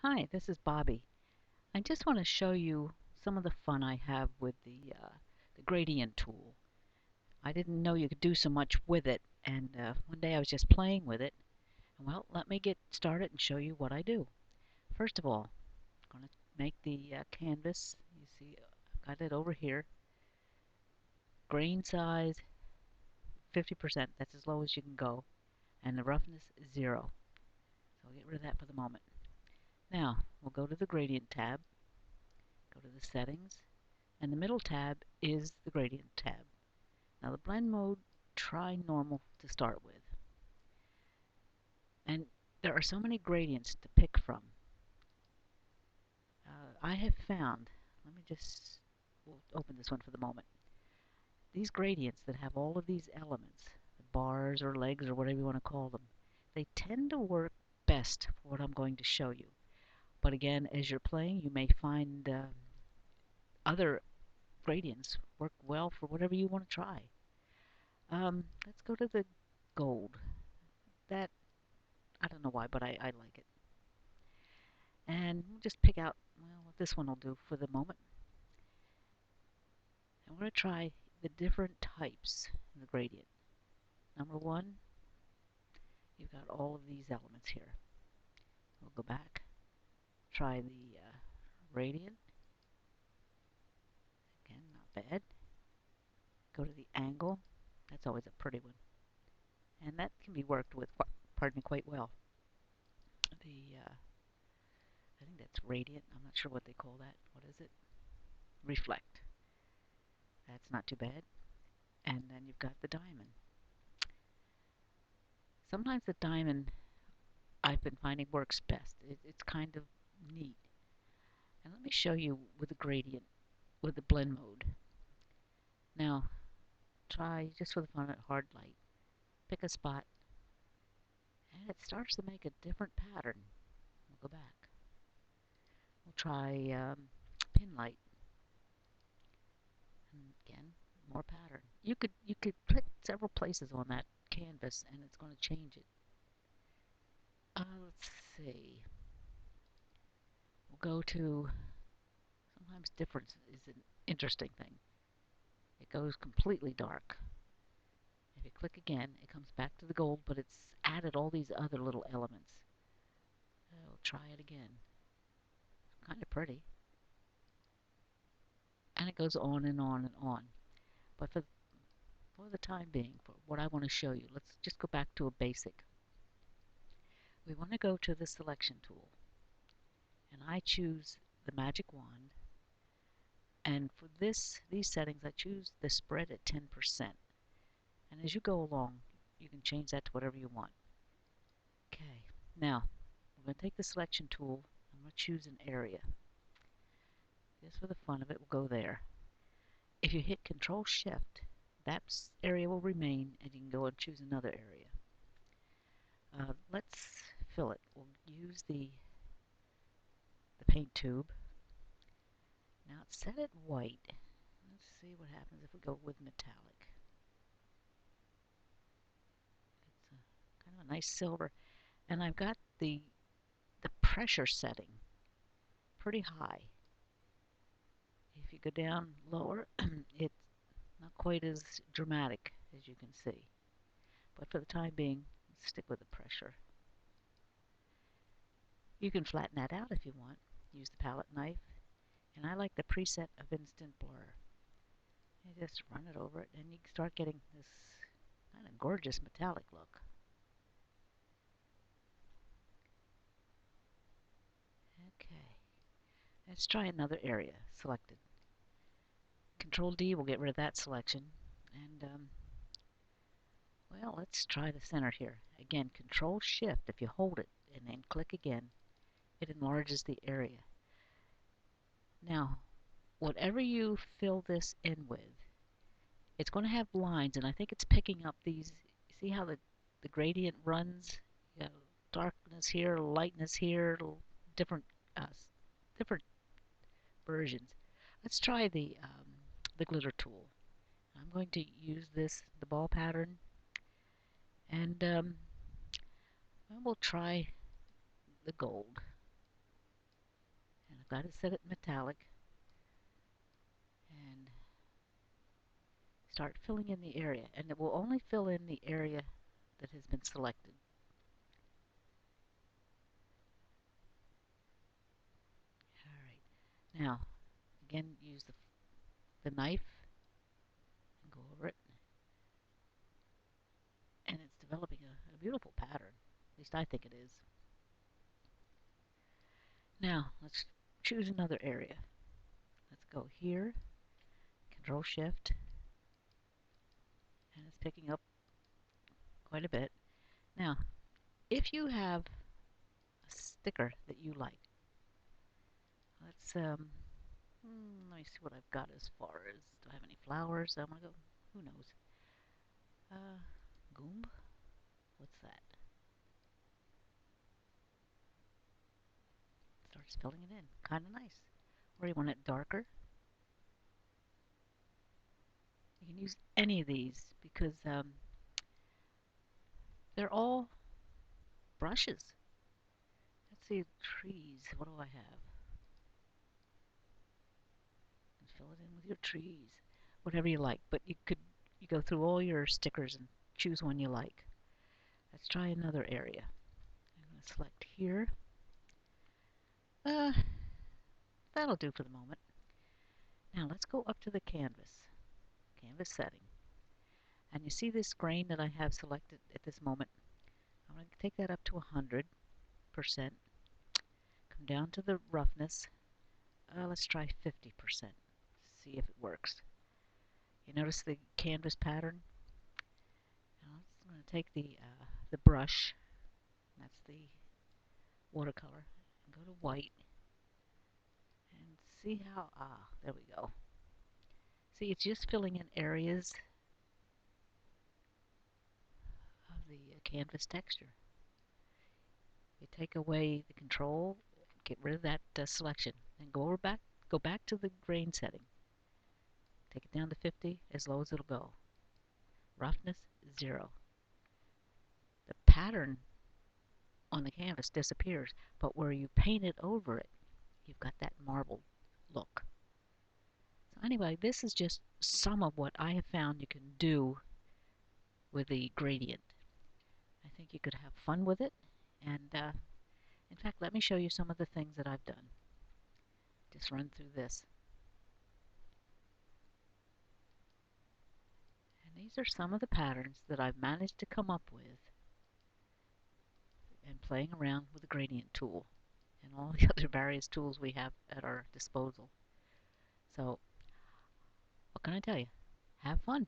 Hi, this is Bobby. I just want to show you some of the fun I have with the gradient tool. I didn't know you could do so much with it, and one day I was just playing with it. And well, let me get started and show you what I do. First of all, I'm going to make the canvas. You see, I've got it over here. Grain size 50%. That's as low as you can go. And the roughness is 0. So I'll get rid of that for the moment. Now, we'll go to the gradient tab, go to the settings, and the middle tab is the gradient tab. Now the blend mode, try normal to start with. And there are so many gradients to pick from. I have found, we'll open this one for the moment. These gradients that have all of these elements, the bars or legs or whatever you want to call them, they tend to work best for what I'm going to show you. But again, as you're playing, you may find other gradients work well for whatever you want to try. Let's go to the gold. That, I don't know why, but I like it. And we'll just pick out, well, what this one will do for the moment. And we're going to try the different types in the gradient. Number one, you've got all of these elements here. We'll go back, try the radiant. Again, not bad. Go to the angle. That's always a pretty one. And that can be worked with, pardon me, quite well. I think that's radiant. I'm not sure what they call that. What is it? Reflect. That's not too bad. And then you've got the diamond. Sometimes the diamond I've been finding works best. It's kind of neat. And let me show you with the gradient, with the blend mode. Now, try just for the fun at hard light. Pick a spot, and it starts to make a different pattern. We'll go back. We'll try pin light, and again, more pattern. You could click several places on that canvas, and it's going to change it. Let's see. We'll go to, sometimes difference is an interesting thing. It goes completely dark. If you click again, it comes back to the gold, but it's added all these other little elements. We'll try it again. Kind of pretty. And it goes on and on and on. But for the time being, for what I want to show you, let's just go back to a basic. We want to go to the selection tool. And I choose the magic wand. And for these settings, I choose the spread at 10%. And as you go along, you can change that to whatever you want. Okay, now we're going to take the selection tool. I'm going to choose an area. Just for the fun of it, we'll go there. If you hit Control Shift, that area will remain, and you can go and choose another area. Let's fill it. We'll use the paint tube. Now set it white. Let's see what happens if we go with metallic. It's kind of a nice silver. And I've got the pressure setting pretty high. If you go down lower, it's not quite as dramatic as you can see. But for the time being, let's stick with the pressure. You can flatten that out if you want. Use the palette knife. And I like the preset of instant blur. You just run it over it and you start getting this kind of gorgeous metallic look. Okay, let's try another area selected. Control D will get rid of that selection. And well, let's try the center here. Again, Control Shift, if you hold it and then click again, it enlarges the area. Now, whatever you fill this in with, it's going to have lines, and I think it's picking up these. See how the gradient runs? You got darkness here, lightness here, different uh, different versions. Let's try the glitter tool. I'm going to use the ball pattern, and we'll try the gold. I've got to set it metallic and start filling in the area. And it will only fill in the area that has been selected. All right. Now, again, use the knife and go over it. And it's developing a beautiful pattern. At least I think it is. Now, let's choose another area. Let's go here, Control Shift, and it's picking up quite a bit. Now, if you have a sticker that you like, let me see what I've got as far as, do I have any flowers? I'm gonna go, who knows? Goomb? What's that? Starts filling it in. Kind of nice. Or you want it darker? You can use any of these because they're all brushes. Let's see, trees. What do I have? And fill it in with your trees. Whatever you like. But you go through all your stickers and choose one you like. Let's try another area. I'm going to select here. That'll do for the moment. Now let's go up to the canvas setting. And you see this grain that I have selected at this moment? I'm going to take that up to 100%. Come down to the roughness. Let's try 50%. See if it works. You notice the canvas pattern? Now I'm going to take the brush, that's the watercolor, and go to white and see how, there we go. See, it's just filling in areas of the canvas texture. You take away the control, get rid of that selection, and go back to the grain setting. Take it down to 50, as low as it'll go. Roughness, 0. The pattern on the canvas disappears, but where you paint it over it, you've got that marbled look. So anyway, this is just some of what I have found you can do with the gradient. I think you could have fun with it, and in fact, let me show you some of the things that I've done. Just run through this. And these are some of the patterns that I've managed to come up with and playing around with the gradient tool and all the other various tools we have at our disposal. So, what can I tell you? Have fun.